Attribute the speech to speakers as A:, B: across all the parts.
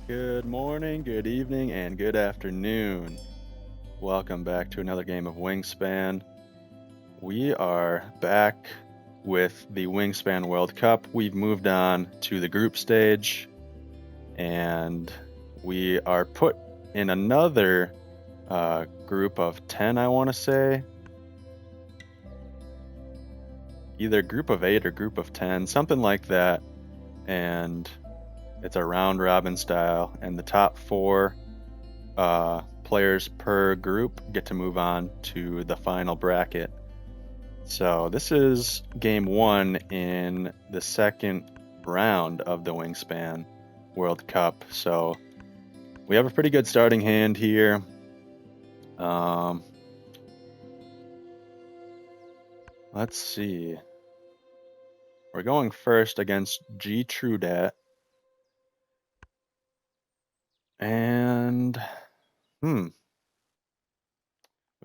A: Good morning, good evening, and good afternoon. Welcome back to another game of Wingspan. We are back with the Wingspan World Cup. We've moved on to the group stage, and we are put in another group of 10, I want to say. Either group of 8 or group of 10, something like that. And it's a round robin style, and the top 4 players per group get to move on to the final bracket. So this is game 1 in the second round of the Wingspan World Cup. So we have a pretty good starting hand here. Let's see. We're going first against G Trudat. And we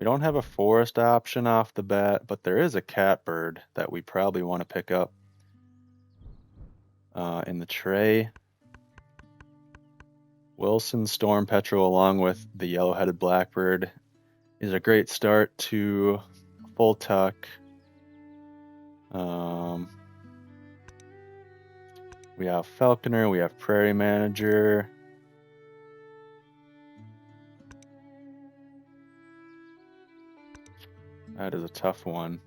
A: don't have a forest option off the bat, but there is a catbird that we probably want to pick up in the tray. Wilson Storm Petrel along with the yellow-headed blackbird is a great start to full tuck. We have Falconer, we have Prairie Manager. That is a tough one.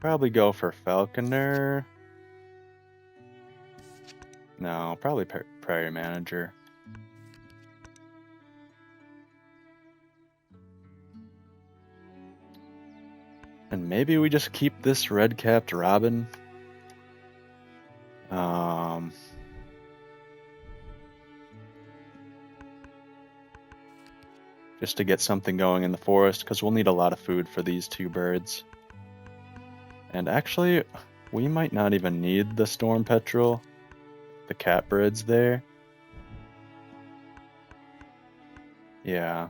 A: Probably go for Falconer. No, probably Prairie Manager. And maybe we just keep this red-capped robin. Just to get something going in the forest, because we'll need a lot of food for these 2 birds. And actually, we might not even need the Storm Petrel. The catbird's there. Yeah.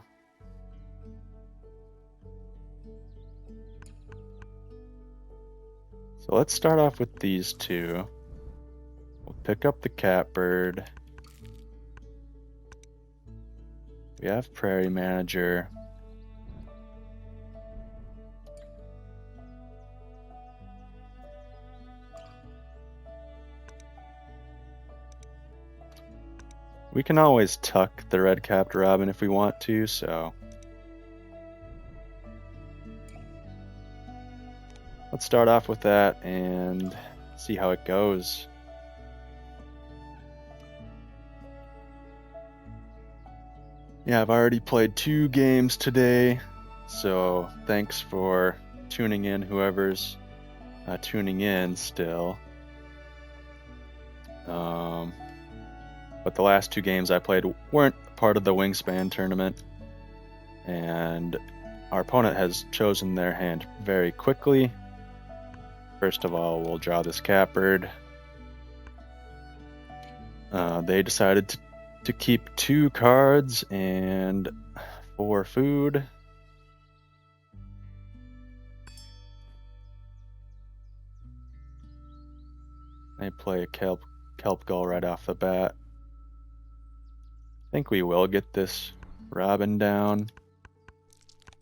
A: So let's start off with these 2. We'll pick up the catbird. We have Prairie Manager. We can always tuck the red-capped robin if we want to, so let's start off with that and see how it goes. Yeah, I've already played 2 games today, so thanks for tuning in, whoever's tuning in still. But the last 2 games I played weren't part of the Wingspan tournament, and our opponent has chosen their hand very quickly. First of all, we'll draw this catbird. They decided to keep 2 cards and 4 food. They play a kelp gull right off the bat. I think we will get this robin down,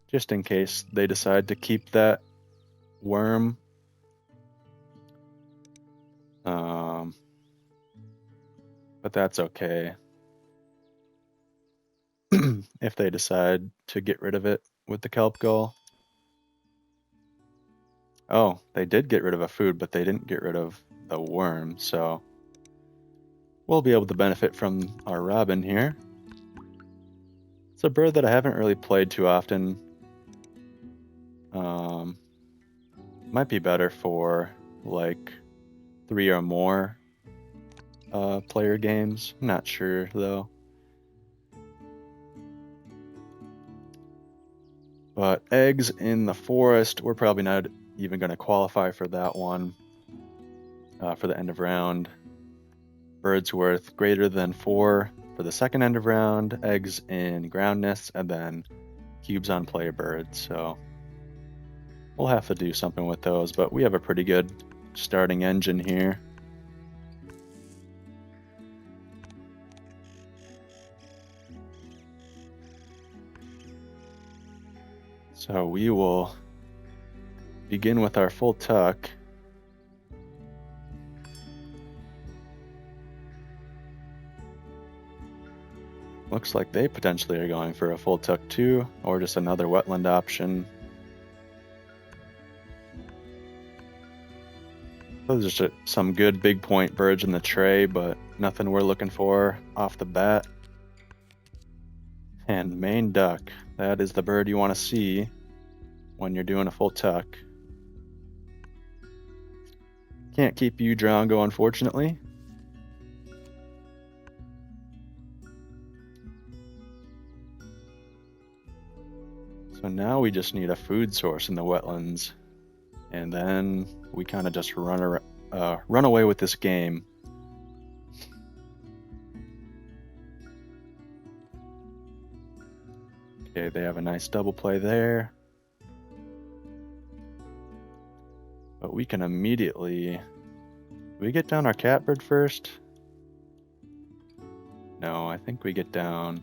A: just in case they decide to keep that worm. But that's okay if they decide to get rid of it with the kelp gull. Oh, they did get rid of a food, but they didn't get rid of the worm, so we'll be able to benefit from our robin here. It's a bird that I haven't really played too often. Might be better for like 3 or more player games. I'm not sure though. But eggs in the forest, we're probably not even going to qualify for that one for the end of round. Birds worth greater than 4 for the second end of round, eggs in ground nests, and then cubes on player birds. So we'll have to do something with those, but we have a pretty good starting engine here. So we will begin with our full tuck. Looks like they potentially are going for a full tuck too, or just another wetland option. Those are just some good big point birds in the tray, but nothing we're looking for off the bat. And main duck, that is the bird you want to see when you're doing a full tuck. Can't keep you Drongo, unfortunately. So now we just need a food source in the wetlands, and then we kind of just run away with this game. Okay, they have a nice double play there. But we can immediately... Do we get down our catbird first? No, I think we get down...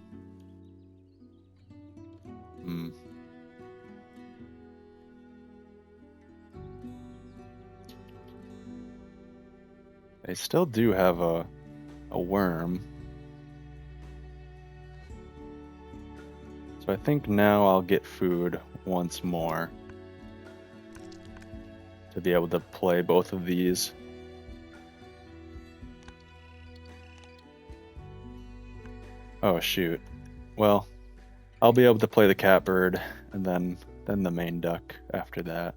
A: They still do have a worm. So I think now I'll get food once more to be able to play both of these. Oh shoot. Well, I'll be able to play the catbird and then the main duck after that.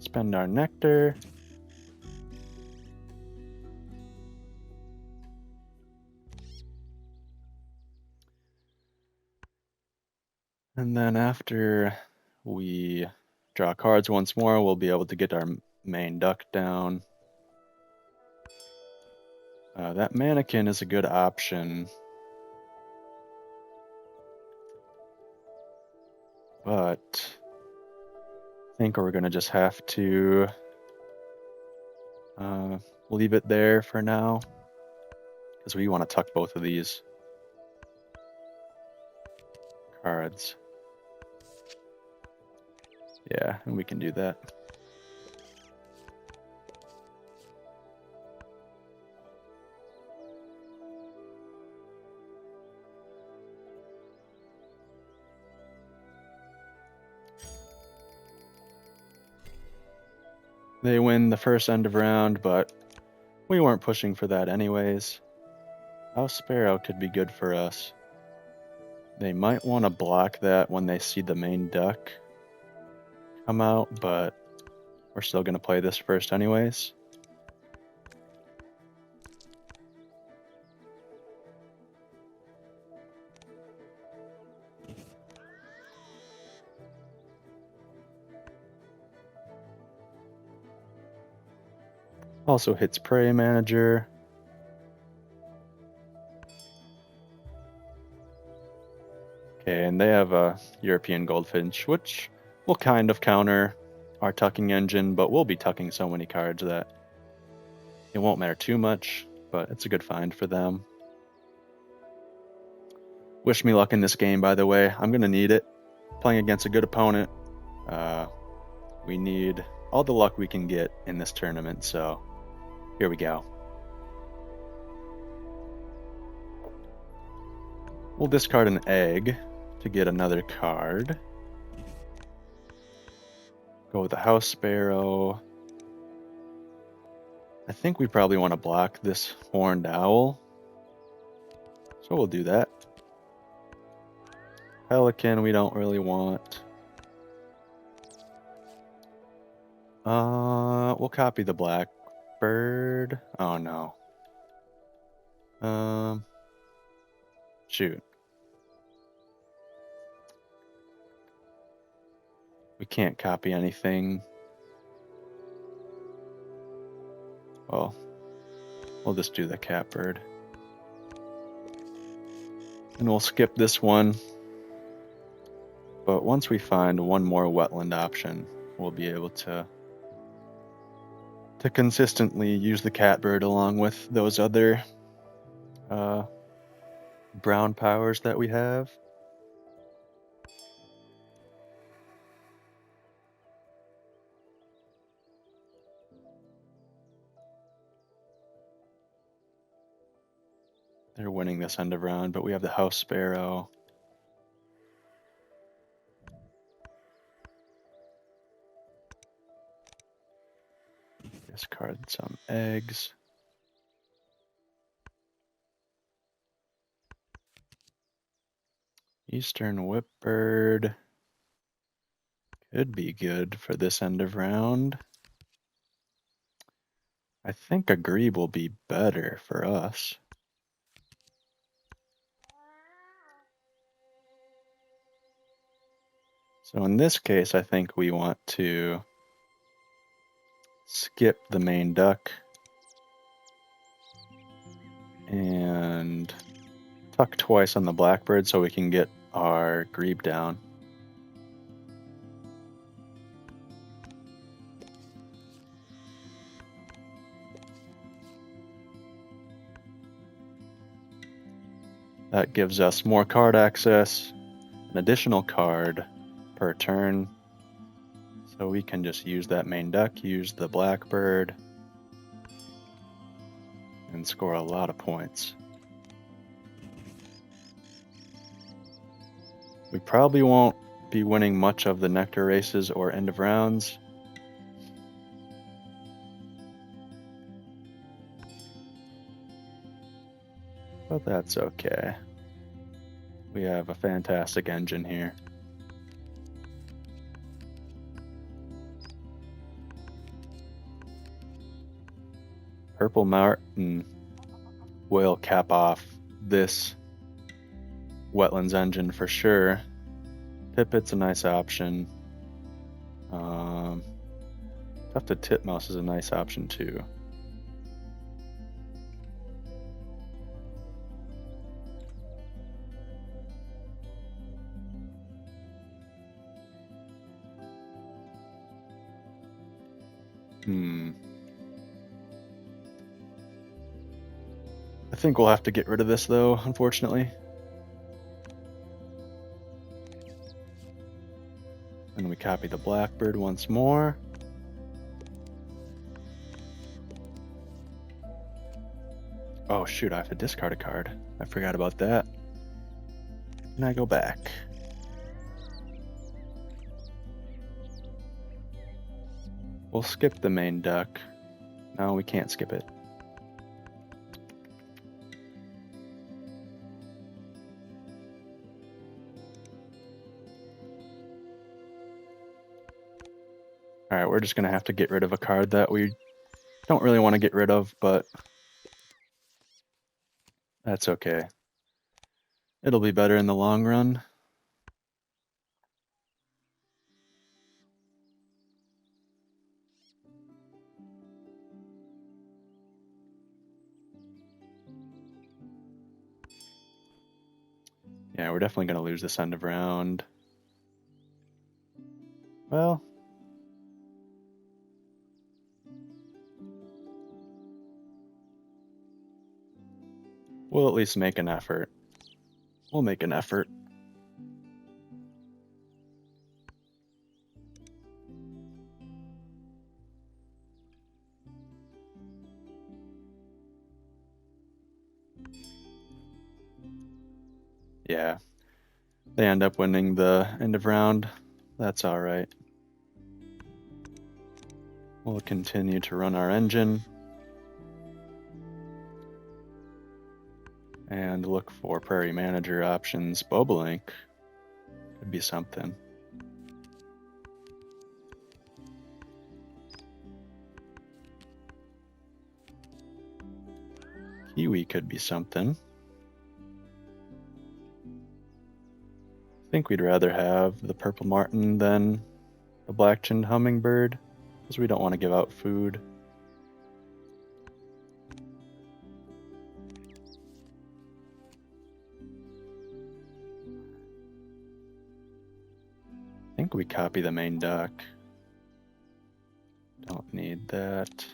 A: Spend our nectar. And then after we draw cards once more, we'll be able to get our main duck down. That mannequin is a good option. But I think we're going to just have to leave it there for now, because we want to tuck both of these cards. Yeah, and we can do that. They win the first end of round, but we weren't pushing for that anyways. House Sparrow could be good for us. They might want to block that when they see the main duck come out, but we're still going to play this first anyways. Also hits Prey Manager. Okay, and they have a European Goldfinch, which will kind of counter our tucking engine, but we'll be tucking so many cards that it won't matter too much, but it's a good find for them. Wish me luck in this game, by the way. I'm going to need it. Playing against a good opponent, we need all the luck we can get in this tournament, so here we go. We'll discard an egg to get another card. Go with the House Sparrow. I think we probably want to block this Horned Owl, so we'll do that. Pelican we don't really want. We'll copy the Blackbird. Oh no. Shoot. We can't copy anything. Well, we'll just do the Catbird. And we'll skip this one. But once we find one more wetland option, we'll be able to to consistently use the catbird along with those other brown powers that we have. They're winning this end of round, but we have the house sparrow. Discard some eggs. Eastern whipbird could be good for this end of round. I think a grebe will be better for us. So in this case, I think we want to skip the main duck and tuck twice on the blackbird so we can get our grebe down. That gives us more card access, an additional card per turn. So we can just use that main duck, use the blackbird, and score a lot of points. We probably won't be winning much of the nectar races or end of rounds. But that's okay. We have a fantastic engine here. Purple Martin will cap off this Wetlands engine for sure. Pipit's a nice option. Tufted Titmouse is a nice option too. I think we'll have to get rid of this though, unfortunately. And we copy the blackbird once more. Oh shoot, I have to discard a card. I forgot about that. And I go back. We'll skip the main duck. No, we can't skip it. Alright, we're just going to have to get rid of a card that we don't really want to get rid of, but that's okay. It'll be better in the long run. Yeah, we're definitely going to lose this end of round. Well, we'll at least make an effort. We'll make an effort. Yeah, they end up winning the end of round. That's all right. We'll continue to run our engine and look for Prairie Manager options. Bobolink could be something. Kiwi could be something. I think we'd rather have the Purple Martin than the Black-chinned Hummingbird, because we don't want to give out food. I think we copy the main duck. Don't need that.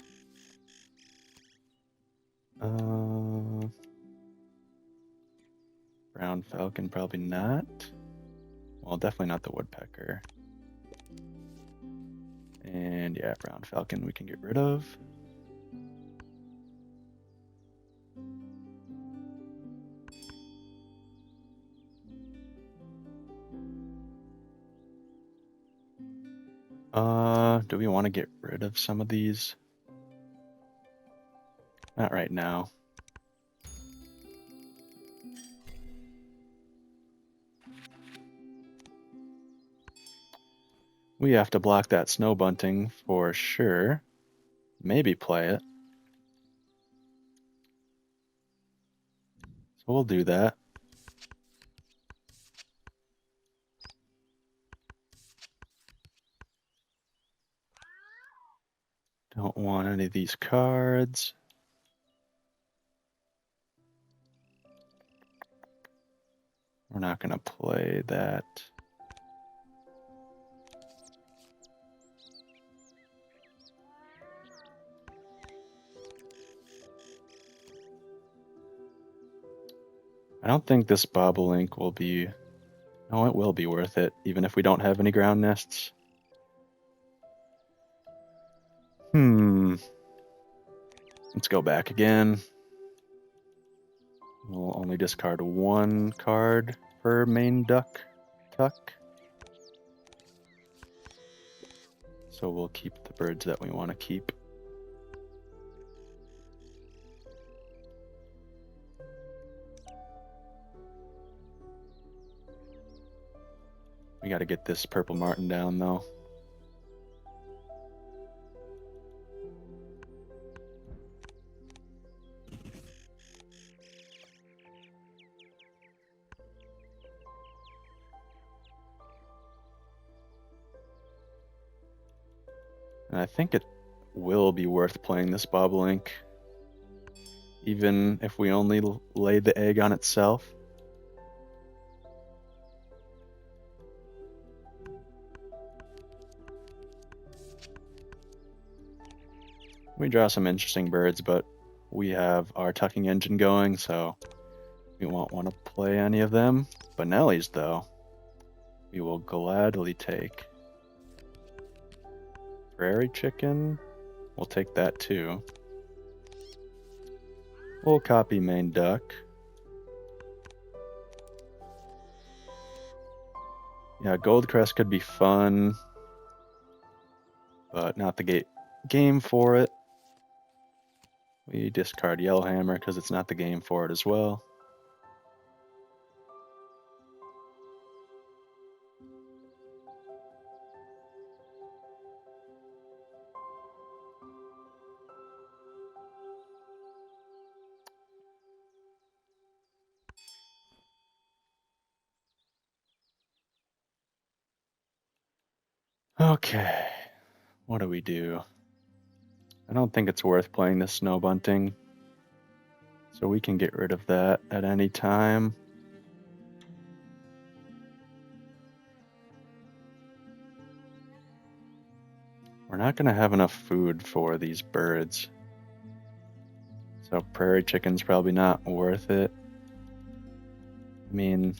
A: Brown falcon, probably not. Well, definitely not the woodpecker. And yeah, brown falcon we can get rid of. Do we want to get rid of some of these? Not right now. We have to block that snow bunting for sure. Maybe play it. So we'll do that. Don't want any of these cards. We're not going to play that. I don't think this bobolink will be... No, it will be worth it, even if we don't have any ground nests. Let's go back again. We'll only discard one card per main tuck. So we'll keep the birds that we want to keep. We got to get this purple martin down, though. And I think it will be worth playing this bobolink, even if we only lay the egg on itself. We draw some interesting birds, but we have our tucking engine going, so we won't want to play any of them. Bonelli's, though, we will gladly take. Prairie chicken, we'll take that too. We'll copy main duck. Yeah, Goldcrest could be fun, but not the game for it. We discard Yellowhammer because it's not the game for it as well. Okay, what do we do? I don't think it's worth playing the snow bunting, so we can get rid of that at any time. We're not going to have enough food for these birds, so prairie chicken's probably not worth it. I mean,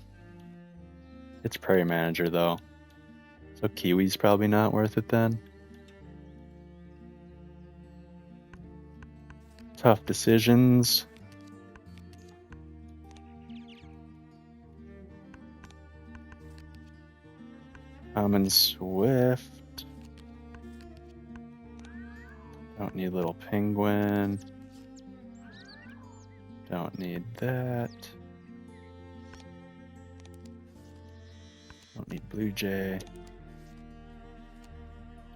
A: it's Prairie Manager though, so kiwi's probably not worth it then. Tough decisions. Common Swift. Don't need little penguin. Don't need that. Don't need blue jay.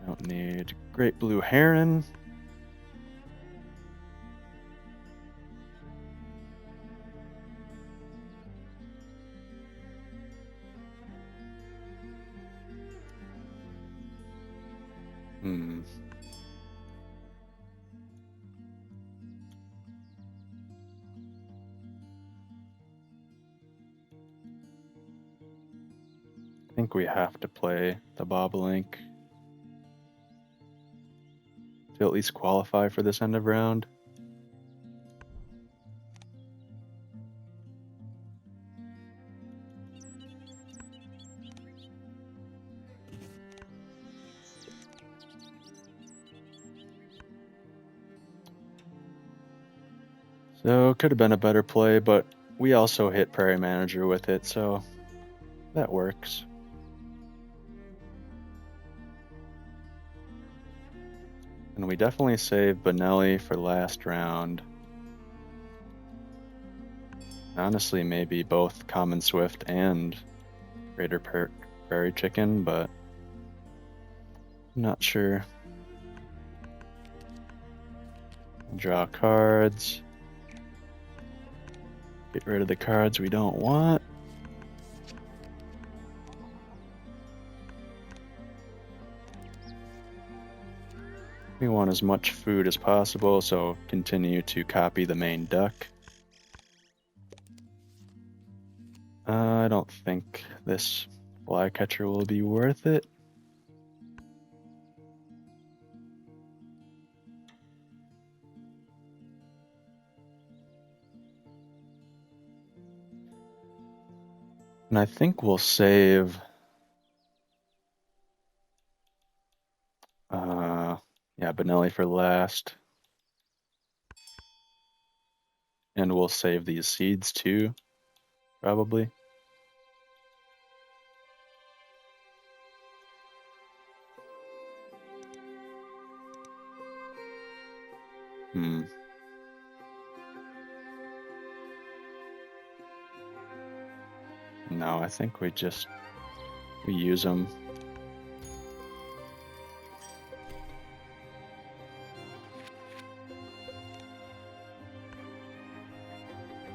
A: Don't need great blue heron. I think we have to play the bobolink to at least qualify for this end of round. So could have been a better play, but we also hit Prairie Manager with it, so that works. And we definitely saved Benelli for last round. Honestly, maybe both Common Swift and Greater Prairie Chicken, but I'm not sure. Draw cards. Get rid of the cards we don't want. We want as much food as possible, so continue to copy the main duck. I don't think this flycatcher will be worth it. And I think we'll save Benelli for last. And we'll save these seeds too, probably. No, I think we use them.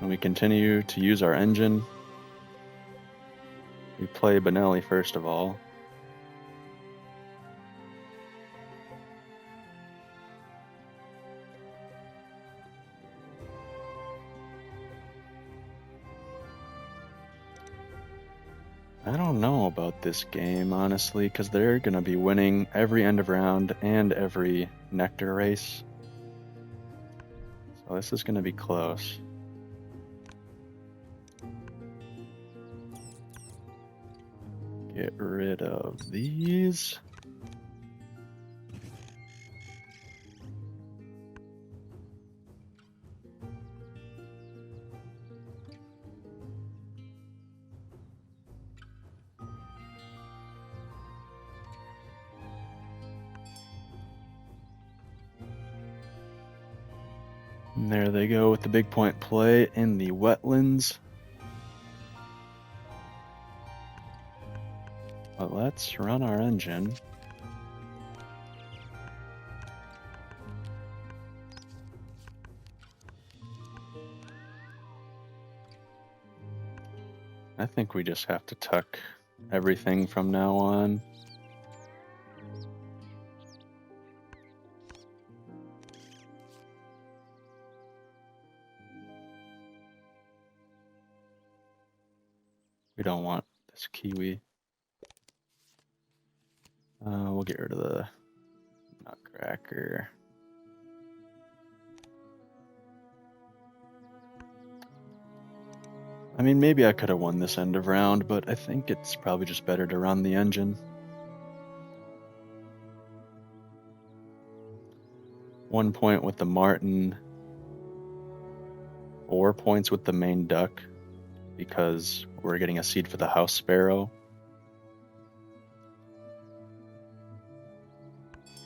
A: And we continue to use our engine. We play Benelli first of all. I don't know about this game, honestly, because they're going to be winning every end of round and every nectar race. So this is going to be close. Get rid of these. And there they go with the big point play in the wetlands. But let's run our engine. I think we just have to tuck everything from now on. We don't want this kiwi. We'll get rid of the nutcracker. I mean, maybe I could have won this end of round, but I think it's probably just better to run the engine. 1 point with the martin, 4 points with the main duck, because we're getting a seed for the house sparrow.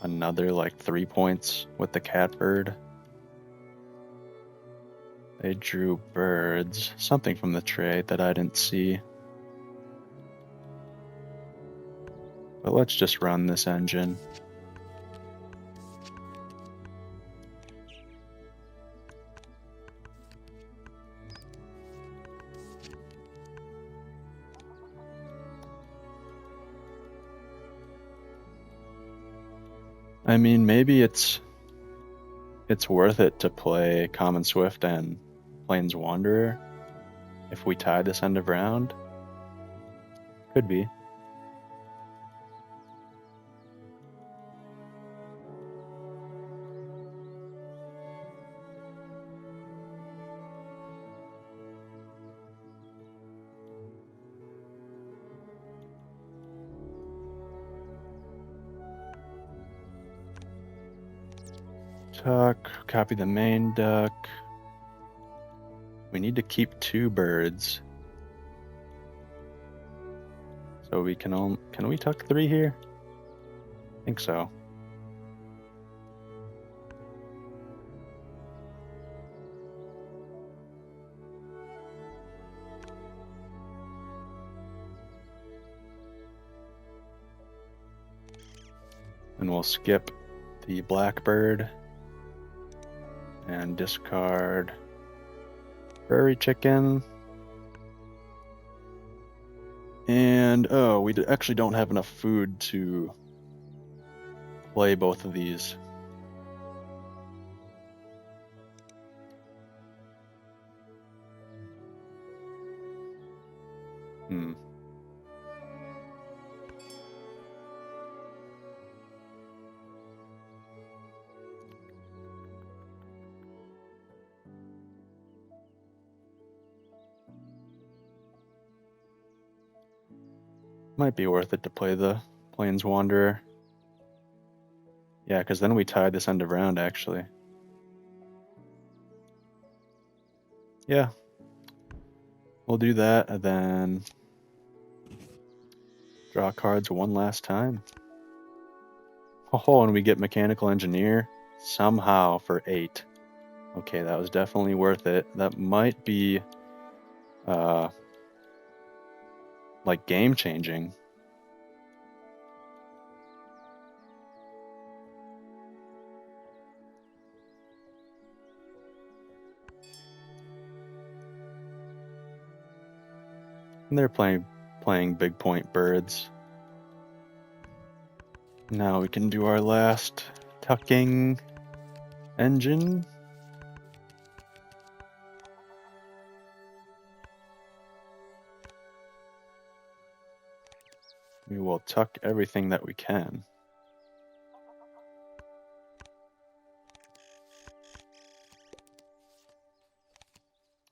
A: Another like 3 points with the catbird. They drew birds, something from the tray that I didn't see. But let's just run this engine. I mean, maybe it's worth it to play Common Swift and Plains Wanderer if we tie this end of round. Could be. Tuck, copy the main duck. We need to keep 2 birds. So we can we tuck 3 here? I think so. And we'll skip the blackbird and discard prairie chicken. And oh, we actually don't have enough food to play both of these. Might be worth it to play the Plains Wanderer. Yeah, because then we tie this end of round, actually. Yeah. We'll do that, and then draw cards one last time. Oh, and we get Mechanical Engineer somehow for 8. Okay, that was definitely worth it. That might be, like, game-changing. And they're playing big point birds. Now we can do our last tucking engine. We will tuck everything that we can.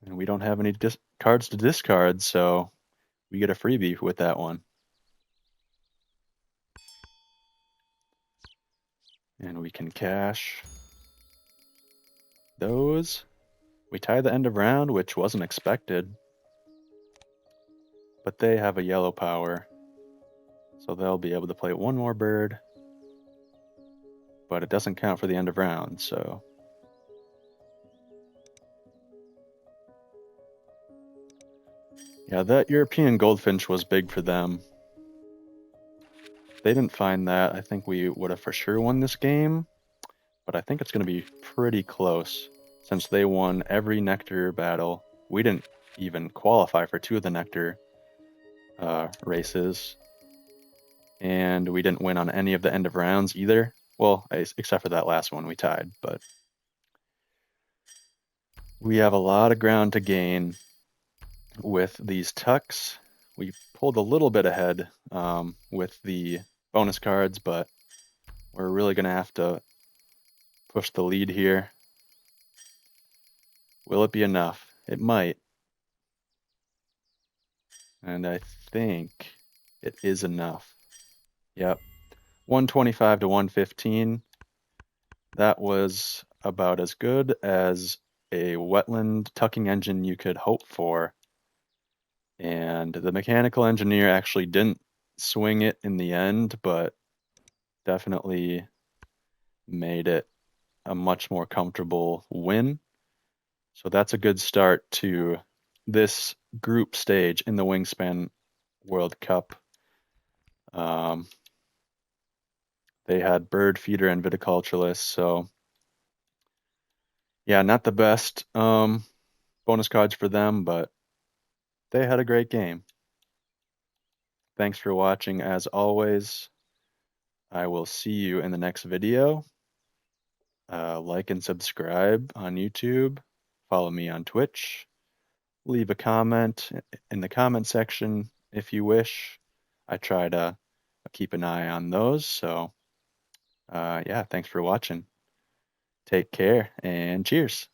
A: And we don't have any cards to discard, so we get a freebie with that one. And we can cash those. We tie the end of round, which wasn't expected. But they have a yellow power, so they'll be able to play 1 more bird. But it doesn't count for the end of round, so... Yeah, that European goldfinch was big for them. If they didn't find that, I think we would have for sure won this game. But I think it's going to be pretty close, since they won every nectar battle. We didn't even qualify for 2 of the nectar races. And we didn't win on any of the end of rounds either. Well, except for that last one, we tied. But we have a lot of ground to gain with these tucks. We pulled a little bit ahead with the bonus cards, but we're really going to have to push the lead here. Will it be enough? It might. And I think it is enough. Yep. 125 to 115. That was about as good as a wetland tucking engine you could hope for. And the mechanical engineer actually didn't swing it in the end, but definitely made it a much more comfortable win. So that's a good start to this group stage in the Wingspan World Cup. They had bird feeder and viticulturalists, so yeah, not the best bonus cards for them, but they had a great game. Thanks for watching. As always, I will see you in the next video. Like and subscribe on YouTube. Follow me on Twitch. Leave a comment in the comment section if you wish. I try to keep an eye on those. So, yeah, thanks for watching. Take care and cheers.